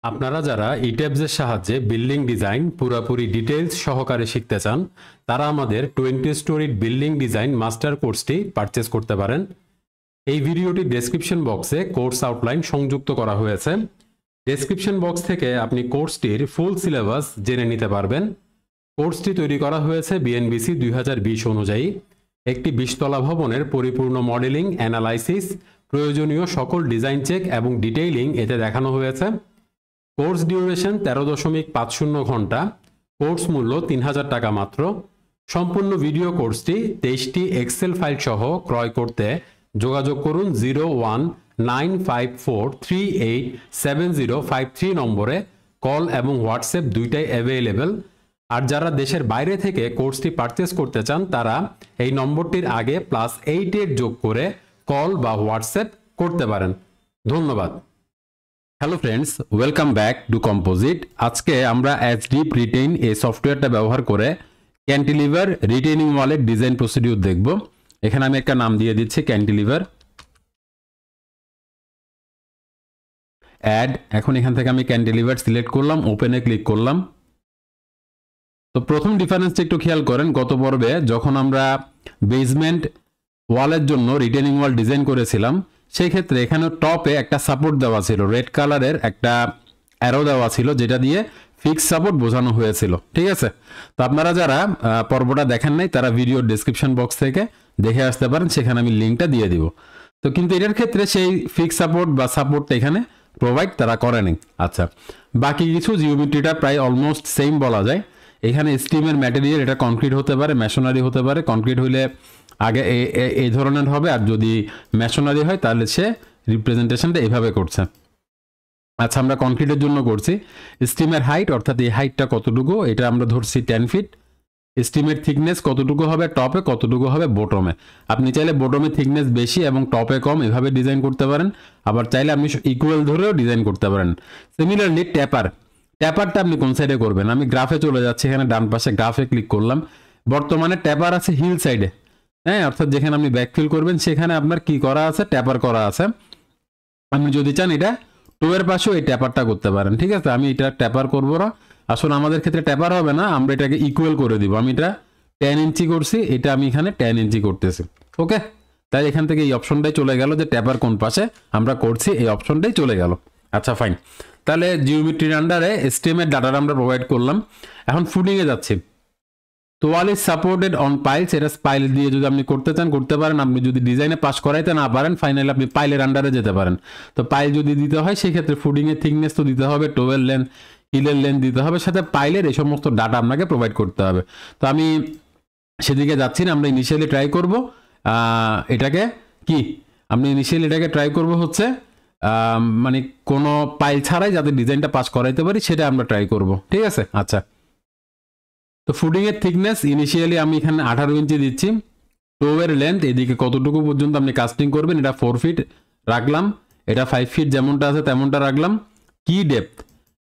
আপনারা যারা ইট্যাবসের সাহায্যে বিল্ডিং ডিজাইন পুরোপুরি ডিটেইলস সহকারে শিখতে চান তারা আমাদের 20 স্টোরি বিল্ডিং ডিজাইন মাস্টার কোর্সটি পারচেজ করতে পারেন। এই ভিডিওটি ডেসক্রিপশন বক্সে কোর্স আউটলাইন সংযুক্ত করা হয়েছে। ডেসক্রিপশন বক্স থেকে আপনি কোর্সটির ফুল সিলেবাস জেনে নিতে পারবেন। কোর্সটি তৈরি করা হয়েছে বিএনবিসি 2020 অনুযায়ী। একটি 20 তলা ভবনের পরিপূর্ণ মডেলিং, অ্যানালাইসিস, প্রয়োজনীয় সকল ডিজাইন চেক এবং ডিটেইলিং এতে দেখানো হয়েছে। কোর্স ডিউরেশন 13.50 ঘন্টা। কোর্স মূল্য 3000 টাকা মাত্র। সম্পূর্ণ ভিডিও কোর্সটি 23টি এক্সেল ফাইল সহ ক্রয় করতে যোগাযোগ করুন 0195438705 নম্বরে। কল এবং হোয়াটসঅ্যাপ দুইটাই অ্যাভেলেবেল। আর যারা দেশের বাইরে থেকে কোর্সটি পারচেস করতে চান তারা এই নম্বরটির আগে +88 যোগ করে কল বা হোয়াটসঅ্যাপ করতে পারেন। ধন্যবাদ। Hello friends, welcome back to composite. আজকে আমরা এইচডিপ রিটেইন এই সফটওয়্যারটা ব্যবহার করে ক্যান্টিলিভার রিটেইনিং ওয়ালের ডিজাইন প্রসিডিউর দেখব। এখানে আমি একটা নাম দিয়ে দিচ্ছি ক্যান্টিলিভার অ্যাড। এখন এখান থেকে আমি ক্যান্টিলিভার সিলেক্ট করলাম, ওপেনে ক্লিক করলাম। তো প্রথম ডিফারেন্সটা একটু খেয়াল করেন, গত পর্বে যখন আমরা বেসমেন্ট ওয়ালের জন্য রিটেইনিং ওয়াল ডিজাইন করেছিলাম সেই ক্ষেত্রে এখানে টপে একটা সাপোর্ট দেওয়া ছিল, রেড কালারের একটা অ্যারো দেওয়া ছিল যেটা দিয়ে ফিক্স সাপোর্ট বোঝানো হয়েছিল। ঠিক আছে, তো আপনারা যারা পর্বটা দেখেন নাই তারা ভিডিওর ডেসক্রিপশন বক্স থেকে দেখে আসতে পারেন, সেখানে আমি লিঙ্কটা দিয়ে দিব। তো কিন্তু এটার ক্ষেত্রে সেই ফিক্স সাপোর্ট বা সাপোর্টটা এখানে প্রোভাইড তারা করেনি। আচ্ছা, বাকি কিছু জিওমেট্রিটা প্রায় অলমোস্ট সেম বলা যায়। এখানে স্টিমের ম্যাটেরিয়াল এটা কনক্রিট হতে পারে, মেশনারি হতে পারে। কনক্রিট হইলে আগে এই ধরনের হবে, আর যদি মেশনারি হয় তাহলে সে রিপ্রেজেন্টেশনটা এভাবে করছে। আচ্ছা, আমরা কনক্রিটের জন্য করছি। স্টিমের হাইট অর্থাৎ এই হাইটটা কতটুকু এটা আমরা ধরছি 10 ফিট। স্টিমের থিকনেস কতটুকু হবে টপে, কতটুকু হবে বটমে। আপনি চাইলে বটমে থিকনেস বেশি এবং টপে কম এভাবে ডিজাইন করতে পারেন, আবার চাইলে আপনি ইকুয়াল ধরেও ডিজাইন করতে পারেন। সিমিলারলি ট্যাপারটা আপনি কোন সাইডে করবেন? আমি গ্রাফে চলে যাচ্ছি, এখানে ডান পাশে গ্রাফে ক্লিক করলাম। বর্তমানে ট্যাপার আছে হিল সাইডে, হ্যাঁ, অর্থাৎ যেখানে আপনি ব্যাকফিল করবেন সেখানে আপনার কি করা আছে, ট্যাপার করা আছে। আপনি যদি চান এটা টোয়ের পাশেও এই ট্যাপারটা করতে পারেন। ঠিক আছে, আমি এটা ট্যাপার করবো না, আসলে আমাদের ক্ষেত্রে ট্যাপার হবে না, আমরা এটাকে ইকুয়াল করে দিব। আমি এটা 10 ইঞ্চি করছি, এটা আমি এখানে 10 ইঞ্চি করতেছি। ওকে, তাই এখান থেকে এই অপশনটাই চলে গেল যে ট্যাপার কোন পাশে আমরা করছি, এই অপশনটাই চলে গেল। আচ্ছা ফাইন, তাহলে জিওমেট্রির আন্ডারে স্টেমের ডাটাটা আমরা প্রোভাইড করলাম। এখন ফুডিংয়ে যাচ্ছি। তো ওয়াল ইজ সাপোর্টেড অন পাইলস, এটা পাইল দিয়ে যদি আপনি করতে চান করতে পারেন। আপনি যদি ডিজাইনে পাস করাইতে না পারেন ফাইনালি আপনি পাইলের আন্ডারে যেতে পারেন। তো পাইল যদি দিতে হয় সেই ক্ষেত্রে ফুডিংয়ের থিকনেস তো দিতে হবে, টোয়েল লেন্থ, হিলের লেন্থ দিতে হবে, সাথে পাইলের এই সমস্ত ডাটা আপনাকে প্রোভাইড করতে হবে। তো আমি সেদিকে যাচ্ছি না, আমরা ইনিশিয়ালি ট্রাই করব এটাকে কি আপনি ইনিশিয়ালি এটাকে ট্রাই করব হচ্ছে মানে কোনো পাইল ছাড়াই যাতে ডিজাইনটা পাস করাইতে পারি সেটা আমরা ট্রাই করব। ঠিক আছে, আচ্ছা। তো ফুডিংয়ের থিকনেস ইনিশিয়ালি আমি এখানে 18 ইঞ্চি দিচ্ছি। টোয়ের লেন্থ এদিকে কতটুকু পর্যন্ত আপনি কাস্টিং করবেন এটা 4 ফিট রাখলাম, এটা 5 ফিট যেমনটা আছে তেমনটা রাখলাম। কি ডেপথ,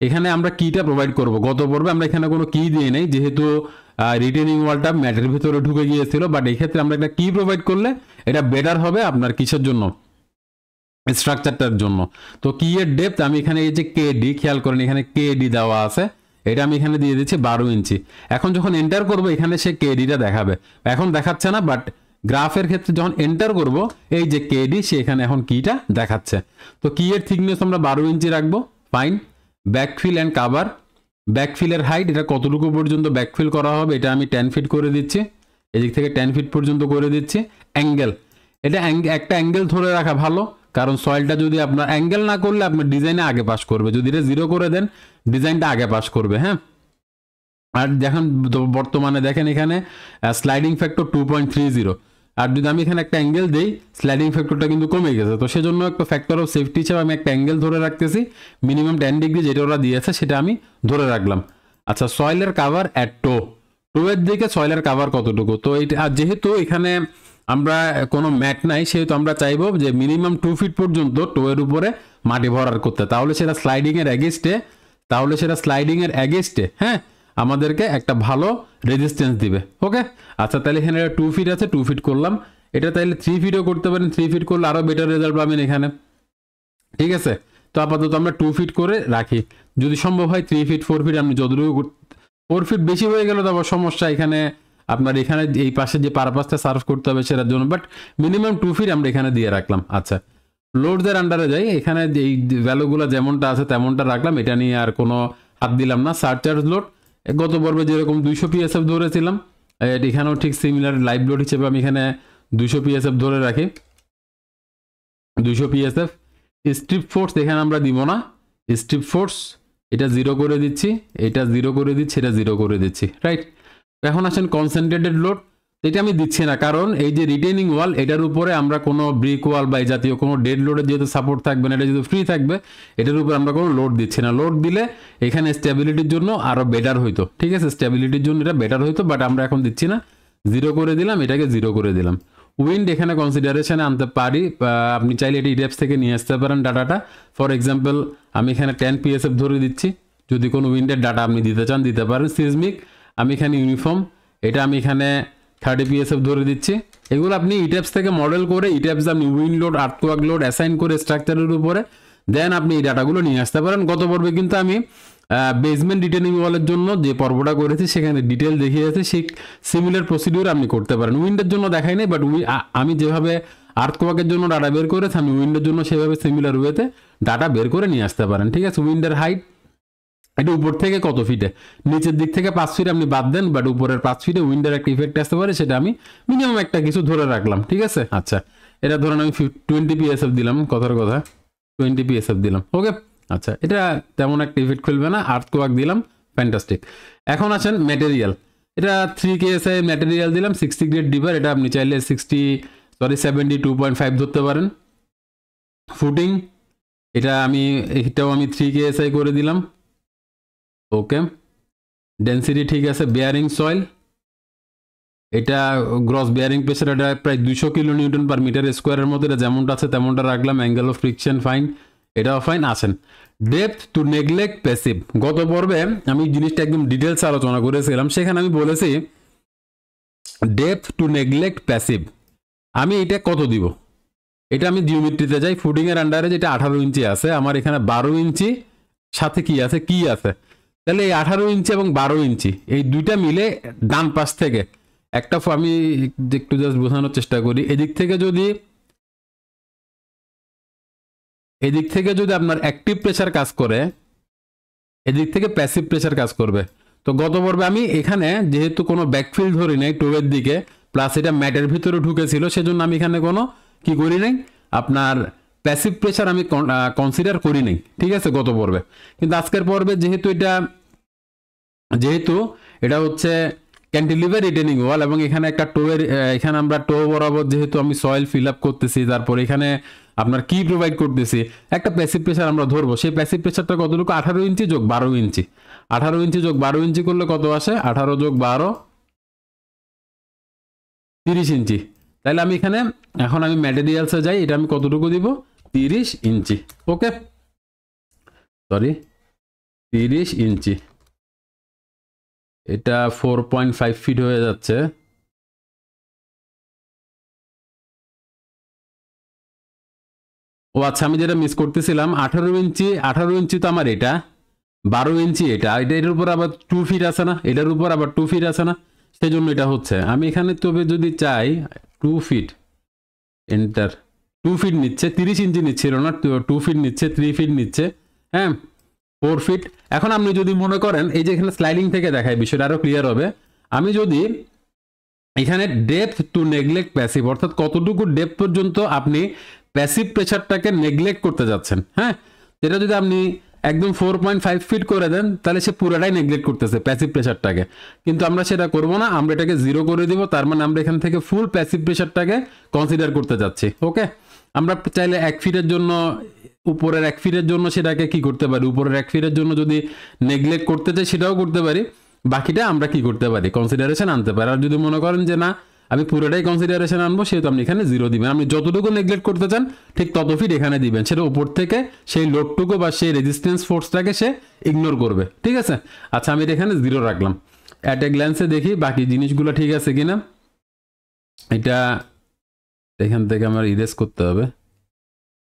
এখানে আমরা কিটা প্রোভাইড করব। গত পর্বে আমরা এখানে কোনো কি দিয়ে নেই যেহেতু রিটেনিং ওয়ালটা ম্যাটের ভিতরে ঢুকে গিয়েছিল, বাট এই ক্ষেত্রে আমরা একটা কি প্রোভাইড করলে এটা বেটার হবে আপনার কিসের জন্য, স্ট্রাকচারটার জন্য। তো কি এর ডেপথ আমি এখানে এই যে কেডি, খেয়াল করেন এখানে কেডি দেওয়া আছে, এটা আমি এখানে দিয়ে দিচ্ছি 12 ইঞ্চি। এখন যখন এন্টার করবো এখানে সে কেডিটা দেখাবে, এখন দেখাচ্ছে না, বাট গ্রাফের ক্ষেত্রে যখন এন্টার করব এই যে কেডি সে এখানে এখন কিটা দেখাচ্ছে। তো কি এর থিকনেস আমরা 12 ইঞ্চি রাখবো। Fine. Backfill and cover, ব্যাকফিলের height এটা কতটুকু পর্যন্ত ব্যাকফিল করা হবে এটা আমি 10 ফিট করে দিচ্ছি, এদিক থেকে 10 ফিট পর্যন্ত করে দিচ্ছি। অ্যাঙ্গেল, এটা একটা অ্যাঙ্গেল ধরে রাখা ভালো, কারণ সয়েলটা যদি আপনার অ্যাঙ্গেল না করলে আপনার ডিজাইনে আগে পাস করবে, যদি এটা 0 করে দেন ডিজাইনটা আগে পাস করবে। হ্যাঁ, আর দেখেন বর্তমানে দেখেন এখানে স্লাইডিং ফ্যাক্টর 2.30, আর যদি আমি এখানে একটা অ্যাঙ্গেল দিই স্লাইডিং ফ্যাক্টরটা কিন্তু কমে গেছে। তো সেজন্য একটা ফ্যাক্টর অফ সেফটি হিসেবে আমি একটা অ্যাঙ্গেল ধরে রাখতেছি, মিনিমাম 10 ডিগ্রি যেটা ওরা দিয়েছে সেটা আমি ধরে রাখলাম। আচ্ছা, সয়েলের কাভার অ্যাট টোয়ের দিকে সয়েলের কাভার কতটুকু, তো এটা যেহেতু এখানে আমরা কোনো ম্যাট নাই সেহেতু আমরা চাইবো যে মিনিমাম 2 ফিট পর্যন্ত টোয়ের উপরে মাটি ভরার করতে, তাহলে সেটা স্লাইডিং এর অ্যাগেস্টে হ্যাঁ আমাদেরকে একটা ভালো রেজিস্ট্যান্স দিবে। ওকে, আচ্ছা, তাহলে এখানে 2 ফিট আছে, 2 ফিট করলাম। এটা তাহলে 3 ফিটও করতে পারেন, 3 ফিট করলে আরও বেটার রেজাল্ট পাবেন এখানে। ঠিক আছে, তো আপাতত আমরা 2 ফিট করে রাখি, যদি সম্ভব হয় 3 ফিট 4 ফিট, আপনি যতটুকু 4 ফিট বেশি হয়ে গেলে তো আবার সমস্যা, এখানে আপনার এখানে এই পাশে যে পারপাসটা সার্ভ করতে হবে সেটার জন্য, বাট মিনিমাম 2 ফিট আমরা এখানে দিয়ে রাখলাম। আচ্ছা, লোডসের আন্ডারে যাই, এখানে এই ভ্যালুগুলো যেমনটা আছে তেমনটা রাখলাম, এটা নিয়ে আর কোনো হাত দিলাম না। সারচার্জ লোড গত পর্বে যেরকম 200 পিএসএফ ধরেছিলাম, এখানেও ঠিক সিমিলার লাইভ লোড হিসেবে আমি এখানে 200 পিএসএফ ধরে রাখি, 200 পিএসএফ। স্ট্রিপ ফোর্স এখানে আমরা দিব না, স্ট্রিপ ফোর্স এটা 0 করে দিচ্ছি, এটা 0 করে দিচ্ছি, এটা 0 করে দিচ্ছি, রাইট। এখন আসেন কনসেন্ট্রেটেড লোড, এটা আমি দিচ্ছি না, কারণ এই যে রিটেনিং ওয়াল এটার উপরে আমরা কোনো ব্রিক ওয়াল বা এই জাতীয় কোনো ডেড লোডের যেহেতু সাপোর্ট থাকবে না, এটা যেহেতু ফ্রি থাকবে, এটার উপর আমরা কোনো লোড দিচ্ছি না। লোড দিলে এখানে স্টেবিলিটির জন্য আরও বেটার হইতো, ঠিক আছে, স্টেবিলিটির জন্য এটা বেটার হইতো, বাট আমরা এখন দিচ্ছি না, 0 করে দিলাম, এটাকে 0 করে দিলাম। উইন্ড এখানে কনসিডারেশনে আনতে পারি, আপনি চাইলে এটি ইডেপস থেকে নিয়ে আসতে পারেন ডাটাটা। ফর এক্সাম্পল আমি এখানে 10 পিএসএফ ধরে দিচ্ছি, যদি কোনো উইন্ডের ডাটা আপনি দিতে চান দিতে পারেন। সিজমিক আমি এখানে ইউনিফর্ম, এটা আমি এখানে 30 পিএসএফ ধরে দিচ্ছি। এগুলো আপনি ইটেপস থেকে মডেল করে ইটেপস আপনি উইন্ড লোড আর্থওয়ার্ক লোড অ্যাসাইন করে স্ট্রাকচারের উপরে দেন আপনি এই ডাটাগুলো নিয়ে আসতে পারেন। গত পর্বে কিন্তু আমি বেসমেন্ট রিটেনিং ওয়ালের জন্য যে পর্বটা করেছি সেখানে ডিটেল দেখিয়েছি, সেই সিমিলার প্রসিডিউর আপনি করতে পারেন। উইন্ডের জন্য দেখাই নাই, বাট আমি যেভাবে আর্থওয়ার্কের জন্য ডাটা বের করেছি আমি উইন্ডের জন্য সেভাবে সিমিলার ওয়েতে ডাটা বের করে নিয়ে আসতে পারেন, ঠিক আছে। উইন্ডের হাইট এটা উপর থেকে কত ফিটে, নিচের দিক থেকে 5 ফিট আপনি বাদ দেন, বাট উপরের 5 ফিটে উইন্ডের একটা ইফেক্ট আসতে পারে, সেটা আমি মিনিমাম একটা কিছু ধরে রাখলাম, ঠিক আছে। আচ্ছা, এটা ধরেন আমি 20 পিএসএফ দিলাম, কথার কথা 20 পিএসএফ দিলাম, ওকে। আচ্ছা, এটা তেমন একটা ইফেক্ট ফেলবে না, আর্থওয়ার্ক দিলাম, ফ্যান্টাস্টিক। এখন আসেন ম্যাটেরিয়াল, এটা 3 KSI ম্যাটেরিয়াল দিলাম, 60 গ্রেড ডিপার, এটা আপনি চাইলে 72.5 ধরতে পারেন। ফুটিং এটাও আমি 3 KSI করে দিলাম, ওকে। ডেন্সিটি ঠিক আছে। বেয়ারিং সয়েল এটা গ্রস বেয়ারিং প্রেসার এটা প্রায় 200 কিলো নিউটন পার মিটার স্কোয়ারের মধ্যে, এটা যেমনটা আছে তেমনটা রাখলাম। অ্যাঙ্গেল অফ ফ্রিকশন ফাইন, এটাও ফাইন। আসেন ডেপথ টু নেগলেক্ট প্যাসিভ, গত পর্বে আমি জিনিসটা একদম ডিটেলস আলোচনা করেছিলাম, সেখানে আমি বলেছি ডেপথ টু নেগলেক্ট প্যাসিভ আমি এটা কত দিব, এটা আমি জিওমেট্রিতে যাই। ফুটিং এর আন্ডারে যেটা 18 ইঞ্চি আছে, আমার এখানে 12 ইঞ্চি সাথে কি আছে, তাহলে এই 18 ইঞ্চি এবং 12 ইঞ্চি এই দুইটা মিলে ডান পাশ থেকে একটা, আমি একটু জাস্ট বোঝানোর চেষ্টা করি, এদিক থেকে যদি আপনার অ্যাক্টিভ প্রেসার কাজ করে, এদিক থেকে প্যাসিভ প্রেসার কাজ করবে। তো গত পর্বে আমি এখানে যেহেতু কোনো ব্যাকফিল ধরি নাই টোয়ের দিকে, প্লাস এটা ম্যাটের ভিতরে ঢুকেছিল, সেজন্য আমি এখানে কোনো কি করি নাই, আপনার প্যাসিভ প্রেসার আমি কনসিডার করি নাই, ঠিক আছে, গত পর্বে। কিন্তু আজকের পর্বে যেহেতু এটা হচ্ছে ক্যান্টিলিভার রিটেনিং ওয়াল এবং এখানে একটা এখানে আমরা টো বরাবর যেহেতু আমি সয়েল ফিল আপ করতেছি, তারপর এখানে আপনার কি প্রোভাইড করতেছি, একটা প্যাসিভ প্রেসার আমরা ধরবো। সেই প্যাসিভ প্রেসারটা কতটুকু, 18 ইঞ্চি যোগ 12 ইঞ্চি, 18 ইঞ্চি যোগ 12 ইঞ্চি করলে কত আসে, 18 যোগ 12 30 ইঞ্চি। তাহলে আমি এখানে এখন আমি ম্যাটেরিয়ালসে যাই, এটা আমি কতটুকু দিব, 30 ইঞ্চি, ওকে, সরি 30 ইঞ্চি, এটা 4.5 ফিট হয়ে যাচ্ছে। ও আচ্ছা, আমি যেটা মিস করতেছিলাম 18 ইঞ্চি তো আমার এটা, 12 ইঞ্চি এটার উপর আবার 2 ফিট আছে না, এটার উপর আবার 2 ফিট আছে না, সেই জন্য এটা হচ্ছে। আমি এখানে তবে যদি চাই 2 ফিট এন্টার, 2 ফিট নিচ্ছে, 30 ইঞ্চি নিচ্ছিল না, 2 ফিট নিচ্ছে, 3 ফিট নিচ্ছে, হ্যাঁ 4 ফিট। এখন আপনি যদি মনে করেন, এই যে এখানে স্লাইডিং থেকে দেখায় বিষয়টা আরো ক্লিয়ার হবে, আমি যদি এখানে ডেপথ টু নেগলেক্ট প্যাসিভ, অর্থাৎ কতটুকু ডেপথ পর্যন্ত আপনি প্যাসিভ প্রেসারটাকে নেগলেক্ট করতে যাচ্ছেন, হ্যাঁ, এটা যদি আপনি একদম 4.5 ফিট করে দেন, তাহলে সে পুরোটাই নেগলেক্ট করতেছে প্যাসিভ প্রেসারটাকে। কিন্তু আমরা সেটা করব না, আমরা এটাকে 0 করে দিব, তার মানে আমরা এখান থেকে ফুল প্যাসিভ প্রেসারটাকে কনসিডার করতে যাচ্ছি, ওকে। আমরা চাইলে 1 ফিটের জন্য, উপরের 1 ফিটের জন্য সেটাকে কি করতে পারি, উপরের 1 ফিটের জন্য যদি নেগলেক্ট করতে চাই সেটাও করতে পারি, বাকিটা আমরা কি করতে পারি, কনসিডারেশন আনতে পারি। আর যদি মনে করেন যে না আমি পুরোটাই কনসিডারেশন আনবো, সেহেতু আপনি এখানে 0 দিবেন। আপনি যতটুকু নেগলেক্ট করতে চান ঠিক তত ফিট এখানে দিবেন, সেটা উপর থেকে সেই লোডটুকু বা সেই রেজিস্ট্যান্স ফোর্সটাকে সে ইগনোর করবে, ঠিক আছে। আচ্ছা, আমি এখানে 0 রাখলাম। অ্যাট এ গ্ল্যান্সে দেখি বাকি জিনিসগুলো ঠিক আছে কিনা, এটা এখান থেকে আমার ইরেজ করতে হবে,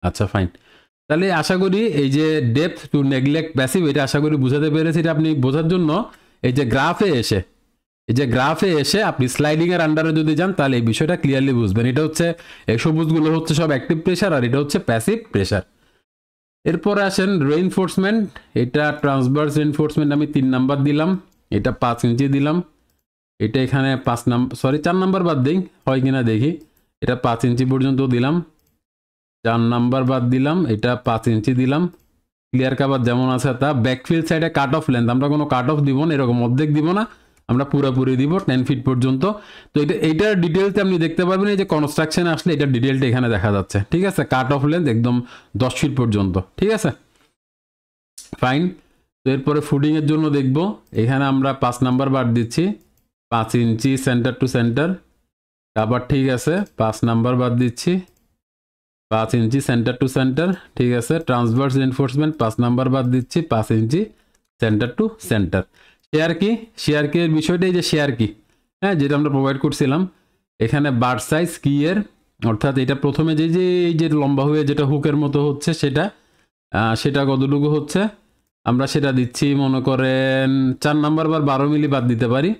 আচ্ছা ফাইন। তাহলে আশা করি এই যে ডেপথ টু নেগলেক্ট প্যাসিভ এটা আশা করি বুঝাতে পেরেছি। এটা আপনি বোঝার জন্য এই যে গ্রাফে এসে আপনি স্লাইডিং এর আন্ডারে যদি যান তাহলে এই বিষয়টা ক্লিয়ারলি বুঝবেন। এটা হচ্ছে এই সবুজগুলো হচ্ছে সব অ্যাক্টিভ প্রেসার আর এটা হচ্ছে প্যাসিভ প্রেসার। এরপরে আসেন রেইনফোর্সমেন্ট। এটা ট্রান্সভার্স রেইনফোর্সমেন্ট আমি 3 নাম্বার দিলাম, এটা 5 ইঞ্চি দিলাম, এটা এখানে 4 নাম্বার বাদ দিই হয় কিনা দেখি, এটা 5 ইঞ্চি পর্যন্ত দিলাম, 4 নাম্বার বাদ দিলাম, এটা 5 ইঞ্চি দিলাম। ক্লিয়ার কাভার যেমন আছে তা। ব্যাকফিল সাইডে কাট অফ লেন্থ আমরা কোনো কাট অফ দিব না, এরকম অর্ধেক দিব না, আমরা পুরোপুরি দিব 10 ফিট পর্যন্ত। তো এইটার ডিটেলসে আপনি দেখতে পারবেন এই যে কনস্ট্রাকশনে আসলে এটার ডিটেলটা এখানে দেখা যাচ্ছে, ঠিক আছে। কাট অফ লেন্থ একদম 10 ফিট পর্যন্ত, ঠিক আছে, ফাইন। তো এরপরে ফুডিংয়ের জন্য দেখব, এখানে আমরা 5 নাম্বার বার দিচ্ছি, 5 ইঞ্চি সেন্টার টু সেন্টার। আবার ঠিক আছে 5 নাম্বার বাদ দিচ্ছি, 5 ইঞ্চি সেন্টার টু সেন্টার, ঠিক আছে। ট্রান্সভার্স রেইনফোর্সমেন্ট 5 নাম্বার বাদ দিচ্ছি, 5 ইঞ্চি সেন্টার টু সেন্টার। শেয়ার কি এর বিষয়টা এই যে শেয়ার কি, হ্যাঁ, যেটা আমরা প্রোভাইড করছিলাম এখানে বার সাইজ কি এর, অর্থাৎ এটা প্রথমে এই যে লম্বা হয়ে যেটা হুকের মতো হচ্ছে সেটা কতটুকু হচ্ছে আমরা সেটা দিচ্ছি, মনে করেন 4 নাম্বার বার 12 মিলি বাদ দিতে পারি,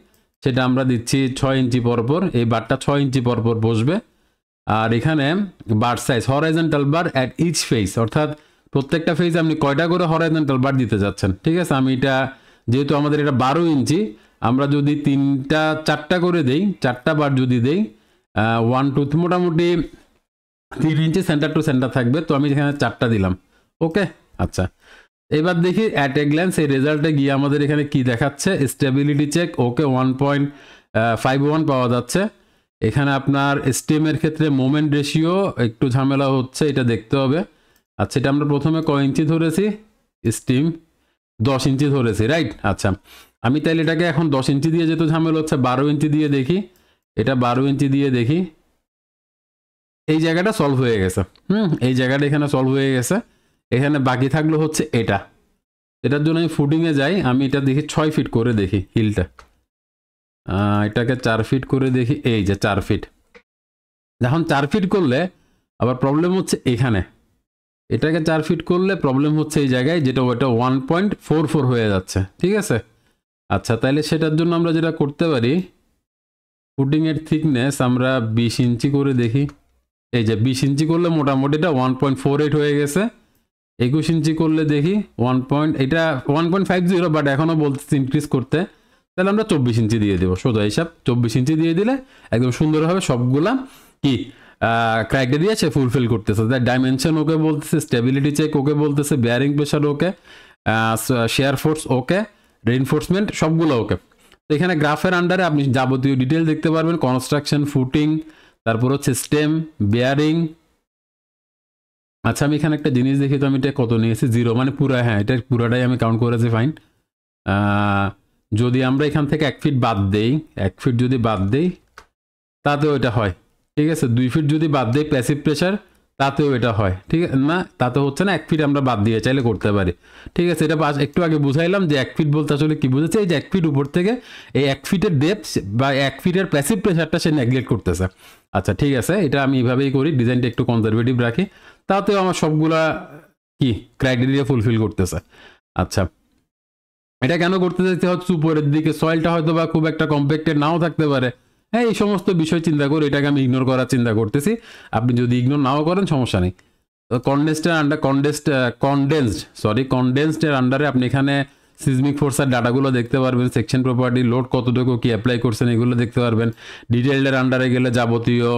সেটা আমরা দিচ্ছি 6 ইঞ্চি পরপর। এই বারটা 6 ইঞ্চি পরপর বসবে। আর এখানে bar size horizontal bar at each face, অর্থাৎ প্রত্যেকটা ফেজ আপনি কয়টা করে হরাইজন্টাল বার দিতে যাচ্ছেন, ঠিক আছে। আমি এটা যেহেতু আমাদের এটা 12 ইঞ্চি, আমরা যদি 4টা করে দেই, 4টা বার যদি দেই 1 2 মোটামুটি 3 ইঞ্চি সেন্টার টু সেন্টার থাকবে। তো আমি এখানে 4টা দিলাম, ওকে। আচ্ছা, এবার দেখি অ্যাট এ গ্ল্যান্স এই রেজাল্টে গিয়ে আমাদের এখানে কি দেখাচ্ছে। স্টেবিলিটি চেক ওকে 1.51 পাওয়া যাচ্ছে। এখানে আপনার স্টিমের ক্ষেত্রে মোমেন্ট রেশিও একটু ঝামেলা হচ্ছে, এটা দেখতে হবে। আচ্ছা, এটা আমরা প্রথমে কয় ইঞ্চি ধরেছি, স্টিম 10 ইঞ্চি ধরেছি, রাইট। আচ্ছা, আমি তাইলে এটাকে এখন 10 ইঞ্চি দিয়ে যেহেতু ঝামেলা হচ্ছে 12 ইঞ্চি দিয়ে দেখি, এটা 12 ইঞ্চি দিয়ে দেখি, এই জায়গাটা সলভ হয়ে গেছে। এই জায়গাটা এখানে সলভ হয়ে গেছে। এখানে বাকি থাকলো হচ্ছে এটার জন্য আমি ফুডিংয়ে যাই, আমি এটা দেখি 6 ফিট করে দেখি হিলটা, এটাকে 4 ফিট করে দেখি, এই যে 4 ফিট। এখন 4 ফিট করলে আবার প্রবলেম হচ্ছে এখানে, এটাকে 4 ফিট করলে প্রবলেম হচ্ছে এই জায়গায়, যেটা ওটা 1.44 হয়ে যাচ্ছে, ঠিক আছে। আচ্ছা, তাহলে সেটার জন্য আমরা যেটা করতে পারি, ফুডিংয়ের থিকনেস আমরা 20 ইঞ্চি করে দেখি, এই যে 20 ইঞ্চি করলে মোটামুটি এটা 1.48 হয়ে গেছে। 21 ইঞ্চি করলে দেখি এটা 1.50, বাট এখনও বলতেছি ইনক্রিজ করতে, তাহলে আমরা 24 ইঞ্চি দিয়ে দেবো, সোজা হিসাব 24 ইঞ্চি দিয়ে দিলে একদম সুন্দরভাবে সবগুলা কি ক্রাইটেরিয়া সে ফুলফিল করতেছে। ডাইমেনশন ওকে বলতেছে, স্টেবিলিটি চেক ওকে বলতেছে, বেয়ারিং প্রেশার ওকে, শেয়ার ফোর্স ওকে, রেইনফোর্সমেন্ট সবগুলো ওকে। তো এখানে গ্রাফের আন্ডারে আপনি যাবতীয় ডিটেল দেখতে পারবেন, কনস্ট্রাকশন, ফুটিং, তারপর হচ্ছে স্টেম, বেয়ারিং। আচ্ছা, আমি এখানে একটা জিনিস দেখি তো, আমি এটা কত নিয়েছি, 0 মানে পুরো, হ্যাঁ এটা পুরোটাই আমি কাউন্ট করেছি, ফাইন। যদি আমরা এখান থেকে 1 ফিট বাদ দেই, 1 ফিট যদি বাদ দেই তাতেও এটা হয়, ঠিক আছে। 2 ফিট যদি বাদ দেই প্যাসিভ প্রেশার তাতেও এটা হয়, ঠিক আছে না, তাতে হচ্ছে না। 1 ফিট আমরা বাদ দিয়ে চাইলে করতে পারি, ঠিক আছে। এটা একটু আগে বুঝাইলাম যে 1 ফিট বলতে আসলে কি বুঝেছে, এই যে 1 ফিট উপর থেকে এই 1 ফিটের ডেপথ বা 1 ফিটের প্যাসিভ প্রেশারটা সে নেগলেক্ট করতেছে। আচ্ছা, ঠিক আছে, এটা আমি এইভাবেই করি, ডিজাইনটা একটু কনজারভেটিভ রাখি, তাতেও আমার সবগুলা কি ক্রাইটেরিয়া ফুলফিল করতেছে। আচ্ছা, এটা কেন করতে চাইতে হচ্ছে, উপরের দিকে সয়েলটা হয়তো বা খুব একটা কম্প্যাক্টেড নাও থাকতে পারে, হ্যাঁ, এই সমস্ত বিষয় চিন্তা করে এটাকে আমি ইগনোর করার চিন্তা করতেছি। আপনি যদি ইগনোর নাও করেন সমস্যা নেই। কনডেন্সডের আন্ডারে আপনি এখানে সিজমিক ফোর্সের ডাটাগুলো দেখতে পারবেন, সেকশন প্রপার্টি, লোড কতটুকু কি অ্যাপ্লাই করছেন এগুলো দেখতে পারবেন। ডিটেইলডের আন্ডারে গেলে যাবতীয়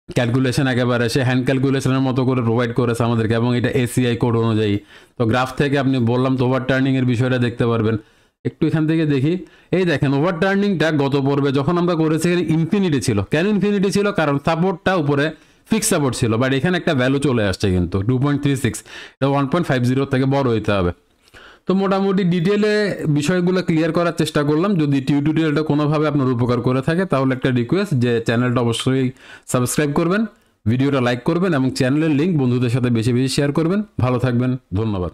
ক্যালকুলেশন একেবারে সে হ্যান্ড ক্যালকুলেশনের মতো করে প্রোভাইড করেছে আমাদেরকে, এবং এটা এসিআই কোড অনুযায়ী। তো গ্রাফ থেকে আপনি বললাম তো ওভার টার্নিংয়ের বিষয়টা দেখতে পারবেন। একটু এখান থেকে দেখি, এই দেখেন ওভার টার্নিংটা গত পর্বে যখন আমরা করেছি এখানে ইনফিনিটি ছিল। কেন ইনফিনিটি ছিল? কারণ সাপোর্টটা উপরে ফিক্স সাপোর্ট ছিল, বাট এখানে একটা ভ্যালু চলে আসছে কিন্তু 2.36, এটা 1.50 থেকে বড় হইতে হবে। তো মোটামুটি ডিটেলে বিষয়গুলো ক্লিয়ার করার চেষ্টা করলাম। যদি টিউটোরিয়ালটা কোনোভাবে আপনার উপকার করে থাকে তাহলে একটা রিকোয়েস্ট যে চ্যানেলটা অবশ্যই সাবস্ক্রাইব করবেন, ভিডিওটা লাইক করবেন এবং চ্যানেলের লিঙ্ক বন্ধুদের সাথে বেশি বেশি শেয়ার করবেন। ভালো থাকবেন, ধন্যবাদ।